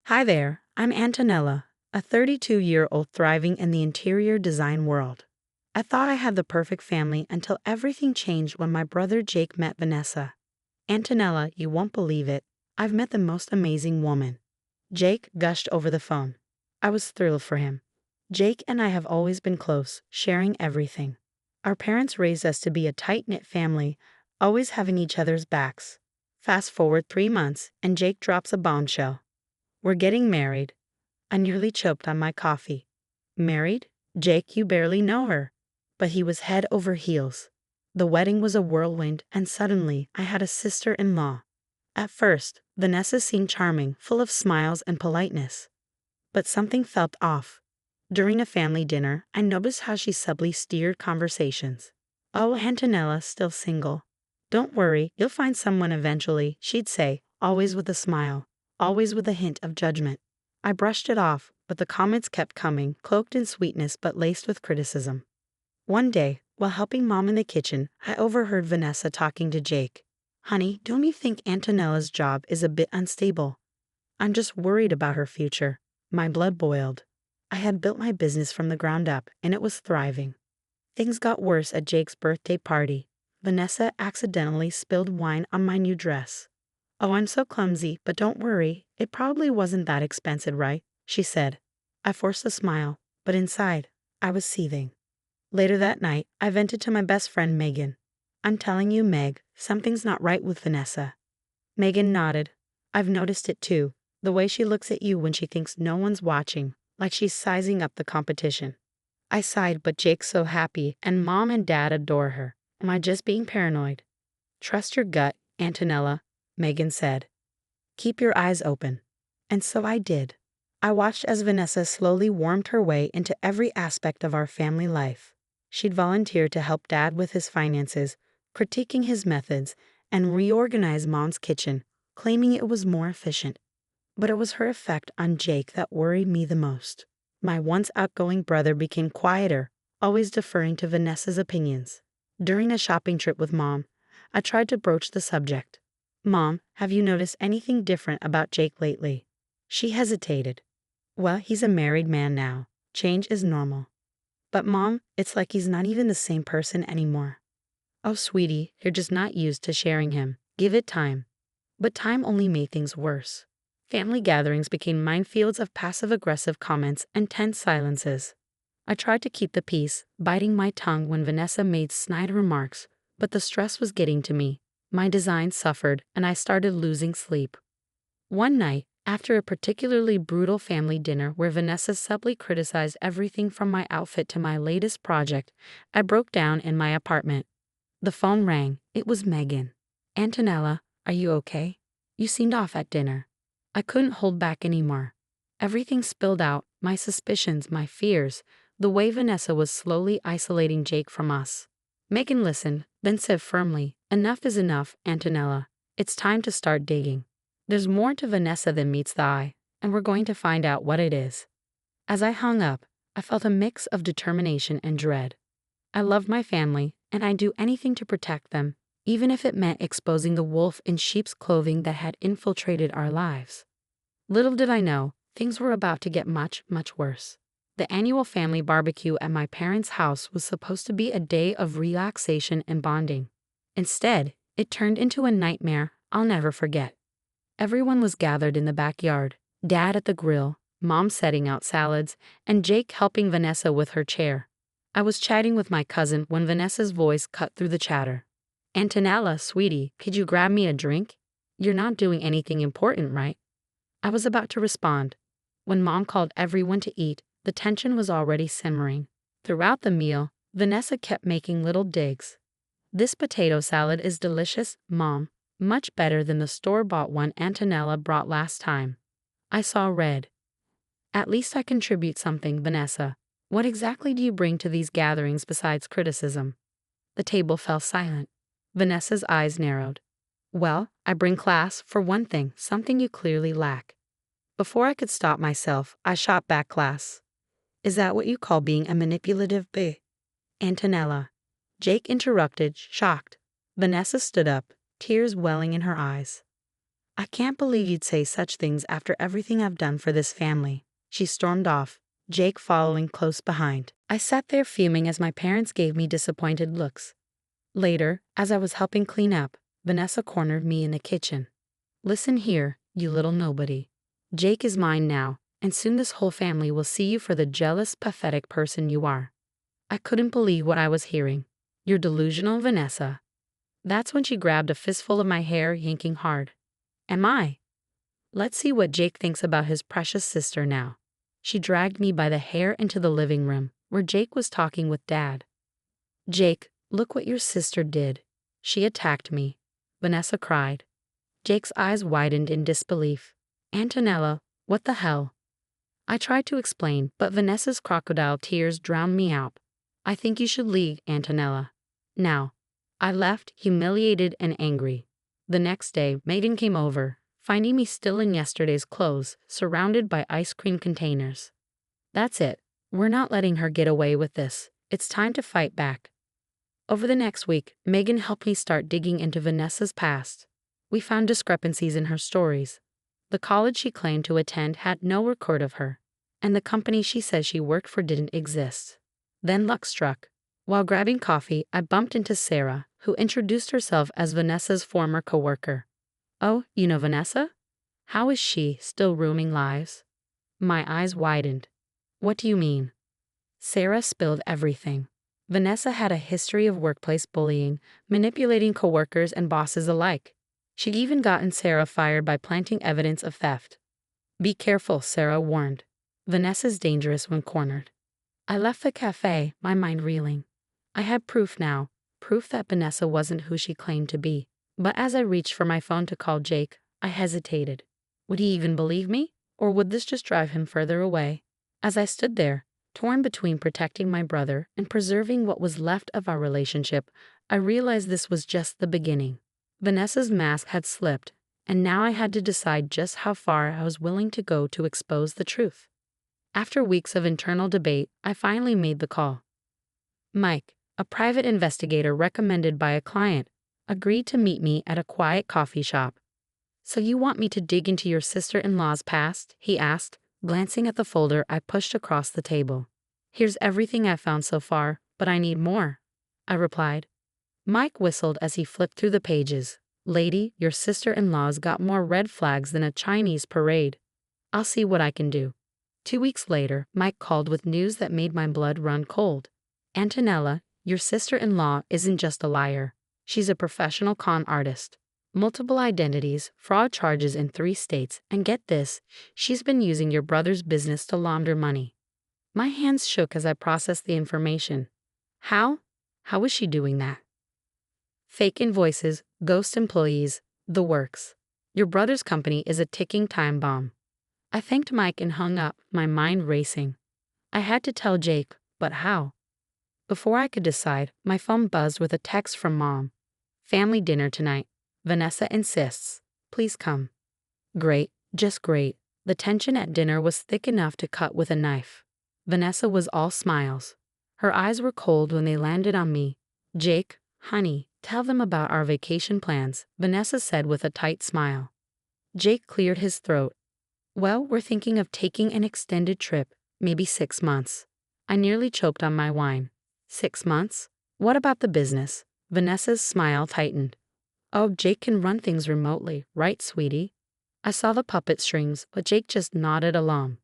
Hi there, I'm Antonella, a 32-year-old thriving in the interior design world. I thought I had the perfect family until everything changed when my brother Jake met Vanessa. Antonella, you won't believe it, I've met the most amazing woman. Jake gushed over the phone. I was thrilled for him. Jake and I have always been close, sharing everything. Our parents raised us to be a tight-knit family, always having each other's backs. Fast forward 3 months, and Jake drops a bombshell. We're getting married. I nearly choked on my coffee. Married? Jake, you barely know her. But he was head over heels. The wedding was a whirlwind, and suddenly I had a sister-in-law. At first, Vanessa seemed charming, full of smiles and politeness. But something felt off. During a family dinner, I noticed how she subtly steered conversations. "Oh, Antonella's still single. Don't worry, you'll find someone eventually," she'd say, always with a smile, always with a hint of judgment. I brushed it off, but the comments kept coming, cloaked in sweetness but laced with criticism. One day, while helping Mom in the kitchen, I overheard Vanessa talking to Jake. "Honey, don't you think Antonella's job is a bit unstable? I'm just worried about her future." My blood boiled. I had built my business from the ground up, and it was thriving. Things got worse at Jake's birthday party. Vanessa accidentally spilled wine on my new dress. "Oh, I'm so clumsy, but don't worry, it probably wasn't that expensive, right?" she said. I forced a smile, but inside, I was seething. Later that night, I vented to my best friend Megan. "I'm telling you, Meg, something's not right with Vanessa." Megan nodded. "I've noticed it too, the way she looks at you when she thinks no one's watching, like she's sizing up the competition." I sighed, but Jake's so happy, and Mom and Dad adore her. Am I just being paranoid? "Trust your gut, Antonella," Megan said. "Keep your eyes open." And so I did. I watched as Vanessa slowly warmed her way into every aspect of our family life. She'd volunteer to help Dad with his finances, critiquing his methods, and reorganize Mom's kitchen, claiming it was more efficient. But it was her effect on Jake that worried me the most. My once outgoing brother became quieter, always deferring to Vanessa's opinions. During a shopping trip with Mom, I tried to broach the subject. "Mom, have you noticed anything different about Jake lately?" She hesitated. "Well, he's a married man now. Change is normal." "But Mom, it's like he's not even the same person anymore." "Oh, sweetie, you're just not used to sharing him. Give it time." But time only made things worse. Family gatherings became minefields of passive-aggressive comments and tense silences. I tried to keep the peace, biting my tongue when Vanessa made snide remarks, but the stress was getting to me. My design suffered, and I started losing sleep. One night, after a particularly brutal family dinner where Vanessa subtly criticized everything from my outfit to my latest project, I broke down in my apartment. The phone rang. It was Megan. "Antonella, are you okay? You seemed off at dinner." I couldn't hold back anymore. Everything spilled out, my suspicions, my fears, the way Vanessa was slowly isolating Jake from us. Megan listened, then said firmly, "Enough is enough, Antonella. It's time to start digging. There's more to Vanessa than meets the eye, and we're going to find out what it is." As I hung up, I felt a mix of determination and dread. I love my family, and I'd do anything to protect them, even if it meant exposing the wolf in sheep's clothing that had infiltrated our lives. Little did I know, things were about to get much, much worse. The annual family barbecue at my parents' house was supposed to be a day of relaxation and bonding. Instead, it turned into a nightmare I'll never forget. Everyone was gathered in the backyard, Dad at the grill, Mom setting out salads, and Jake helping Vanessa with her chair. I was chatting with my cousin when Vanessa's voice cut through the chatter. "Antonella, sweetie, could you grab me a drink? You're not doing anything important, right?" I was about to respond. When Mom called everyone to eat, the tension was already simmering. Throughout the meal, Vanessa kept making little digs. "This potato salad is delicious, Mom. Much better than the store-bought one Antonella brought last time." I saw red. "At least I contribute something, Vanessa. What exactly do you bring to these gatherings besides criticism?" The table fell silent. Vanessa's eyes narrowed. "Well, I bring class, for one thing, something you clearly lack." Before I could stop myself, I shot back, "Class? Is that what you call being a manipulative b?" "Antonella." Jake interrupted, shocked. Vanessa stood up, tears welling in her eyes. I can't believe you'd say such things after everything I've done for this family. She stormed off, Jake following close behind. I sat there fuming as my parents gave me disappointed looks. Later, as I was helping clean up, Vanessa cornered me in the kitchen. Listen here, you little nobody. Jake is mine now, and soon this whole family will see you for the jealous, pathetic person you are. I couldn't believe what I was hearing. You're delusional, Vanessa. That's when she grabbed a fistful of my hair, yanking hard. Am I? Let's see what Jake thinks about his precious sister now. She dragged me by the hair into the living room, where Jake was talking with Dad. Jake, look what your sister did. She attacked me. Vanessa cried. Jake's eyes widened in disbelief. Antonella, what the hell? I tried to explain, but Vanessa's crocodile tears drowned me out. I think you should leave, Antonella. Now. I left, humiliated and angry. The next day, Megan came over, finding me still in yesterday's clothes, surrounded by ice cream containers. That's it. We're not letting her get away with this. It's time to fight back. Over the next week, Megan helped me start digging into Vanessa's past. We found discrepancies in her stories. The college she claimed to attend had no record of her, and the company she says she worked for didn't exist. Then luck struck. While grabbing coffee, I bumped into Sarah, who introduced herself as Vanessa's former coworker. Oh, you know Vanessa? How is she, still ruining lives? My eyes widened. What do you mean? Sarah spilled everything. Vanessa had a history of workplace bullying, manipulating coworkers and bosses alike. She'd even gotten Sarah fired by planting evidence of theft. Be careful, Sarah warned. Vanessa's dangerous when cornered. I left the cafe, my mind reeling. I had proof now, proof that Vanessa wasn't who she claimed to be. But as I reached for my phone to call Jake, I hesitated. Would he even believe me? Or would this just drive him further away? As I stood there, torn between protecting my brother and preserving what was left of our relationship, I realized this was just the beginning. Vanessa's mask had slipped, and now I had to decide just how far I was willing to go to expose the truth. After weeks of internal debate, I finally made the call. Mike, a private investigator recommended by a client, agreed to meet me at a quiet coffee shop. So you want me to dig into your sister-in-law's past? He asked, glancing at the folder I pushed across the table. Here's everything I've found so far, but I need more, I replied. Mike whistled as he flipped through the pages. Lady, your sister-in-law's got more red flags than a Chinese parade. I'll see what I can do. 2 weeks later, Mike called with news that made my blood run cold. Antonella, your sister-in-law isn't just a liar. She's a professional con artist. Multiple identities, fraud charges in 3 states, and get this, she's been using your brother's business to launder money. My hands shook as I processed the information. How? How is she doing that? Fake invoices, ghost employees, the works. Your brother's company is a ticking time bomb. I thanked Mike and hung up, my mind racing. I had to tell Jake, but how? Before I could decide, my phone buzzed with a text from Mom. Family dinner tonight. Vanessa insists. Please come. Great, just great. The tension at dinner was thick enough to cut with a knife. Vanessa was all smiles. Her eyes were cold when they landed on me. Jake, honey, tell them about our vacation plans, Vanessa said with a tight smile. Jake cleared his throat. Well, we're thinking of taking an extended trip, maybe 6 months. I nearly choked on my wine. 6 months? What about the business? Vanessa's smile tightened. Oh, Jake can run things remotely, right, sweetie? I saw the puppet strings, but Jake just nodded along.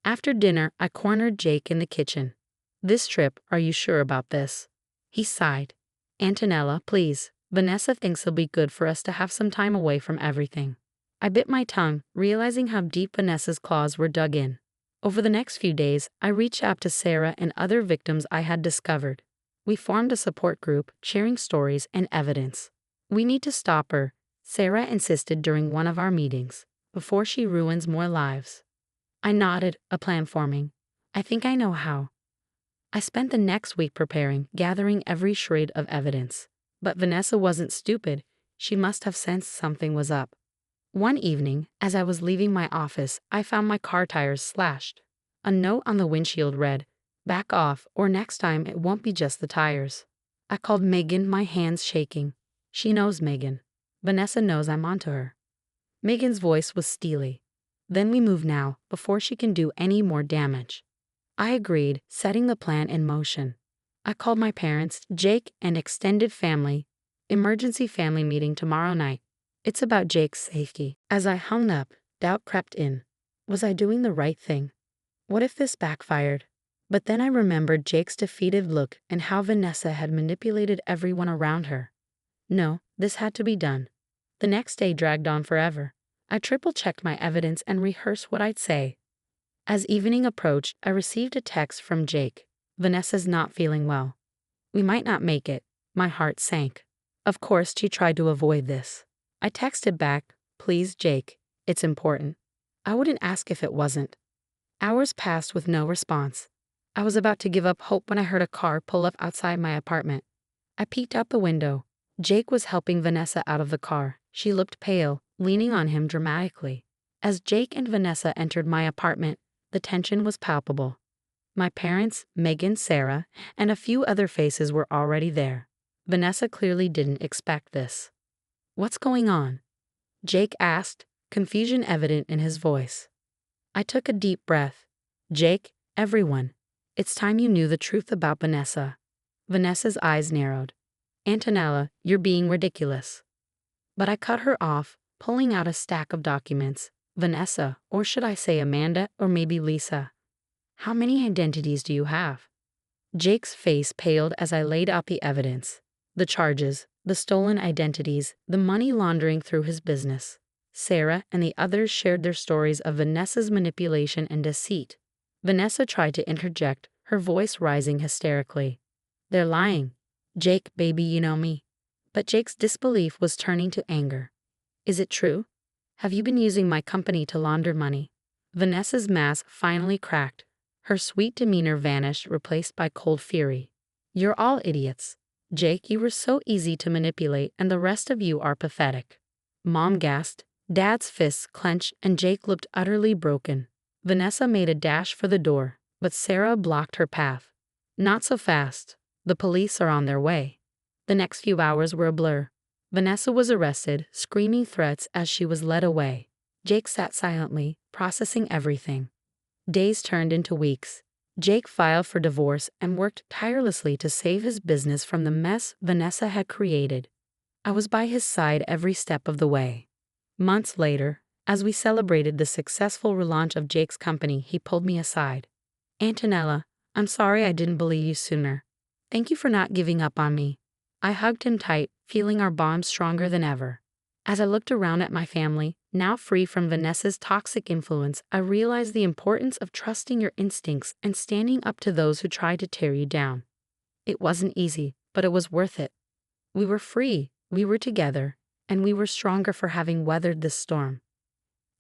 After dinner, I cornered Jake in the kitchen. This trip, are you sure about this? He sighed. Antonella, please. Vanessa thinks it'll be good for us to have some time away from everything. I bit my tongue, realizing how deep Vanessa's claws were dug in. Over the next few days, I reached out to Sarah and other victims I had discovered. We formed a support group, sharing stories and evidence. We need to stop her, Sarah insisted during one of our meetings, before she ruins more lives. I nodded, a plan forming. I think I know how. I spent the next week preparing, gathering every shred of evidence. But Vanessa wasn't stupid. She must have sensed something was up. One evening, as I was leaving my office, I found my car tires slashed. A note on the windshield read, "Back off, or next time it won't be just the tires." I called Megan, my hands shaking. She knows Megan. Vanessa knows I'm onto her. Megan's voice was steely. Then we move now, before she can do any more damage. I agreed, setting the plan in motion. I called my parents, Jake, and extended family. Emergency family meeting tomorrow night. It's about Jake's safety. As I hung up, doubt crept in. Was I doing the right thing? What if this backfired? But then I remembered Jake's defeated look and how Vanessa had manipulated everyone around her. No, this had to be done. The next day dragged on forever. I triple-checked my evidence and rehearsed what I'd say. As evening approached, I received a text from Jake. Vanessa's not feeling well. We might not make it. My heart sank. Of course, she tried to avoid this. I texted back, please, Jake, it's important. I wouldn't ask if it wasn't. Hours passed with no response. I was about to give up hope when I heard a car pull up outside my apartment. I peeked out the window. Jake was helping Vanessa out of the car. She looked pale, leaning on him dramatically. As Jake and Vanessa entered my apartment, the tension was palpable. My parents, Megan, Sarah, and a few other faces were already there. Vanessa clearly didn't expect this. What's going on? Jake asked, confusion evident in his voice. I took a deep breath. Jake, everyone, it's time you knew the truth about Vanessa. Vanessa's eyes narrowed. Antonella, you're being ridiculous. But I cut her off, pulling out a stack of documents. Vanessa, or should I say Amanda, or maybe Lisa? How many identities do you have? Jake's face paled as I laid out the evidence. The charges, the stolen identities, the money laundering through his business. Sarah and the others shared their stories of Vanessa's manipulation and deceit. Vanessa tried to interject, her voice rising hysterically. They're lying. Jake, baby, you know me. But Jake's disbelief was turning to anger. Is it true? Have you been using my company to launder money? Vanessa's mask finally cracked. Her sweet demeanor vanished, replaced by cold fury. You're all idiots. Jake, you were so easy to manipulate, and the rest of you are pathetic. Mom gasped. Dad's fists clenched, and Jake looked utterly broken. Vanessa made a dash for the door, but Sarah blocked her path. Not so fast. The police are on their way. The next few hours were a blur. Vanessa was arrested, screaming threats as she was led away. Jake sat silently, processing everything. Days turned into weeks. Jake filed for divorce and worked tirelessly to save his business from the mess Vanessa had created. I was by his side every step of the way. Months later, as we celebrated the successful relaunch of Jake's company, he pulled me aside. Antonella, I'm sorry I didn't believe you sooner. Thank you for not giving up on me. I hugged him tight, feeling our bond stronger than ever. As I looked around at my family, now free from Vanessa's toxic influence, I realized the importance of trusting your instincts and standing up to those who tried to tear you down. It wasn't easy, but it was worth it. We were free, we were together, and we were stronger for having weathered this storm.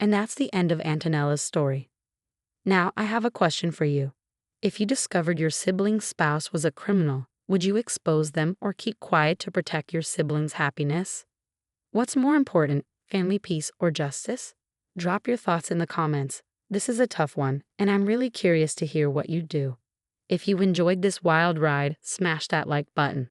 And that's the end of Antonella's story. Now, I have a question for you. If you discovered your sibling's spouse was a criminal, would you expose them or keep quiet to protect your sibling's happiness? What's more important, family peace or justice? Drop your thoughts in the comments. This is a tough one, and I'm really curious to hear what you do. If you enjoyed this wild ride, smash that like button.